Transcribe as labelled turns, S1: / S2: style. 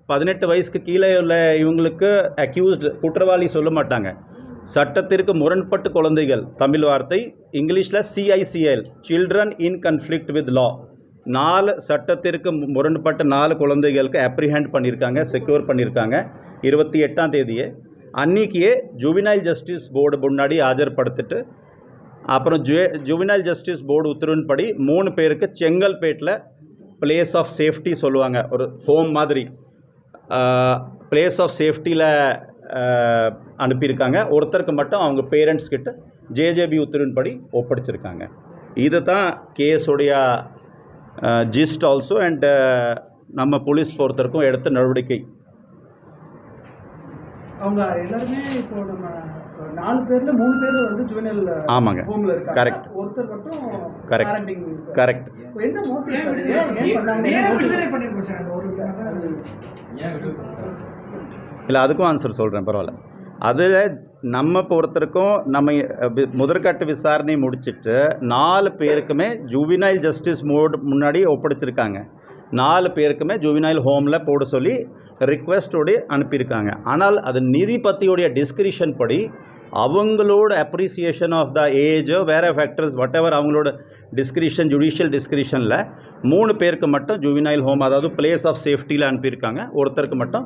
S1: 18 வயசுக்கு கீழே உள்ள இவங்களுக்கு அக்யூஸ்டு குற்றவாளி சொல்ல மாட்டாங்க. சட்டத்திற்கு முரண்பட்டு குழந்தைகள், தமிழ் வார்த்தை, இங்கிலீஷில் CICL, children in conflict with லா. 4 சட்டத்திற்கு முரண்பட்ட 4 குழந்தைகளுக்கு அப்ரிஹெண்ட் பண்ணியிருக்காங்க, செக்யூர் பண்ணியிருக்காங்க 28ஆம் தேதியே. அன்றைக்கியே ஜுவினைல் ஜஸ்டிஸ் போர்டு முன்னாடி ஆஜர்படுத்திட்டு அப்புறம் ஜுவினைல் ஜஸ்டிஸ் போர்டு உத்தரவின்படி 3 பேருக்கு செங்கல்பேட்டில் பிளேஸ் ஆஃப் சேஃப்டி சொல்லுவாங்க, ஒரு ஹோம் மாதிரி பிளேஸ் ஆஃப் சேஃப்டியில் அனுப்பியிருக்காங்க. ஒருத்தருக்கு மட்டும் அவங்க பேரண்ட்ஸ் கிட்ட JJB உத்தரவின்படி ஒப்படைச்சிருக்காங்க. இது தான் கேஸுடைய ஜிஸ்ட் ஆல்சோ. அண்ட் நம்ம போலீஸ் பொறுத்தருக்கும் எடுத்த நடவடிக்கை.
S2: அவங்க எல்லாருமே இப்போ நம்ம 4 பேர்ல 3 பேர் வந்து ஜுவனல்
S1: ஆமாங்க,
S2: ஹோம்ல இருக்காங்க.
S1: கரெக்ட்,
S2: ஒருத்தர் மட்டும்
S1: கரெக்ட், கரெக்ட்.
S2: என்ன மோட்டிவ் சார், ஏன் பண்ணாங்க, ஏன் விடுதலை பண்ணிருக்கோம் சார் ஒரு
S1: இல்லை, அதுக்கும் ஆன்சர் சொல்கிறேன், பரவாயில்ல. அதில் நம்ம பொறுத்தருக்கும் நம்ம முதற்கட்ட விசாரணை முடிச்சுட்டு 4 பேருக்குமே ஜுவினைல் ஜஸ்டிஸ் போர்டு முன்னாடி ஒப்படைச்சிருக்காங்க. 4 பேருக்குமே ஜுவினைல் ஹோமில் போட சொல்லி ரிக்வெஸ்டோடு அனுப்பியிருக்காங்க. ஆனால் அது நீதிபதியோடைய டிஸ்கிரிஷன் படி அவங்களோட அப்ரிசியேஷன் ஆஃப் த ஏஜ், வேறு ஃபேக்டர்ஸ் வாட் எவர், அவங்களோட டிஸ்கிரிஷன், ஜுடிஷியல் டிஸ்கிரிஷனில் 3 பேருக்கு மட்டும் ஜுவினைல் ஹோம், அதாவது பிளேஸ் ஆஃப் சேஃப்டியில் அனுப்பியிருக்காங்க. ஒருத்தருக்கு மட்டும்